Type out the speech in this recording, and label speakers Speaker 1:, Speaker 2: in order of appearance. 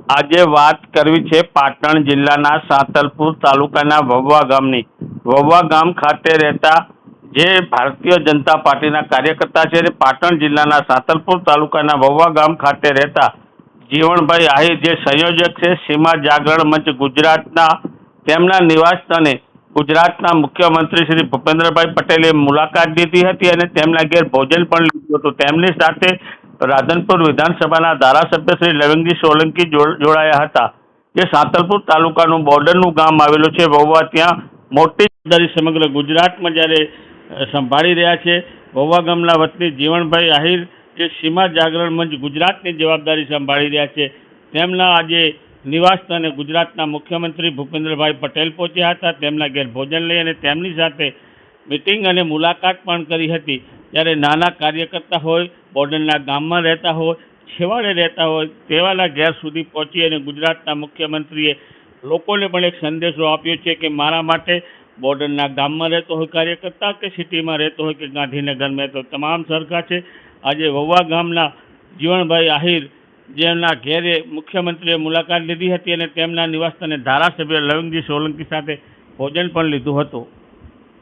Speaker 1: આજે વાત કરવી છે પાટણ જિલ્લાના સાંતલપુર તાલુકાના વવવા ગામની। વવવા ગામ ખાતે રહેતા જે ભારતીય જનતા પાર્ટીના કાર્યકર્તા છે, પાટણ જિલ્લાના સાંતલપુર તાલુકાના વવવા ગામ ખાતે રહેતા જીવણભાઈ આહિર જે સંયોજક છે સીમા જાગરણ મંચ ગુજરાતના, તેમના નિવાસ સ્થાને ગુજરાતના મુખ્યમંત્રી શ્રી ભૂપેન્દ્રભાઈ પટેલે મુલાકાત લીધી હતી અને તેમના ઘેર ભોજન પણ લીધું હતું। તેમની સાથે રાધનપુર વિધાનસભાના ધારાસભ્ય શ્રી લવિંગજી સોલંકી જોડાયા હતા। જે સાંતલપુર તાલુકાનું બોર્ડરનું ગામ આવેલું છે વવવા, ત્યાં મોટી જવાબદારી સમગ્ર ગુજરાતમાં જ્યારે સંભાળી રહ્યા છે। વવવા ગામના વતની જીવણભાઈ આહિર જે સીમા જાગરણ મંચ ગુજરાતની જવાબદારી સંભાળી રહ્યા છે, તેમના આજે નિવાસ સ્થાને ગુજરાતના મુખ્યમંત્રી ભૂપેન્દ્રભાઈ પટેલ પહોંચ્યા હતા। તેમના ઘેર ભોજન લઈ અને તેમની સાથે મીટિંગ અને મુલાકાત પણ કરી હતી। ત્યારે નાના કાર્યકર્તા હોય, બોર્ડરના ગામમાં રહેતા હોય, છેવાડે રહેતા હોય તેવાના ઘેર સુધી પહોંચી અને ગુજરાતના મુખ્યમંત્રીએ લોકોને પણ એક સંદેશો આપ્યો છે કે મારા માટે બોર્ડરના ગામમાં રહેતો હોય કાર્યકર્તા કે સિટીમાં રહેતો હોય કે ગાંધીનગરમાં, તો તમામ સરખા છે। આજે વવવા ગામના જીવણભાઈ આહિર જેમના ઘેરે મુખ્યમંત્રીએ મુલાકાત લીધી હતી અને તેમના નિવાસસ્થાને ધારાસભ્ય લવિંગજી સોલંકી સાથે ભોજન પણ લીધું હતું।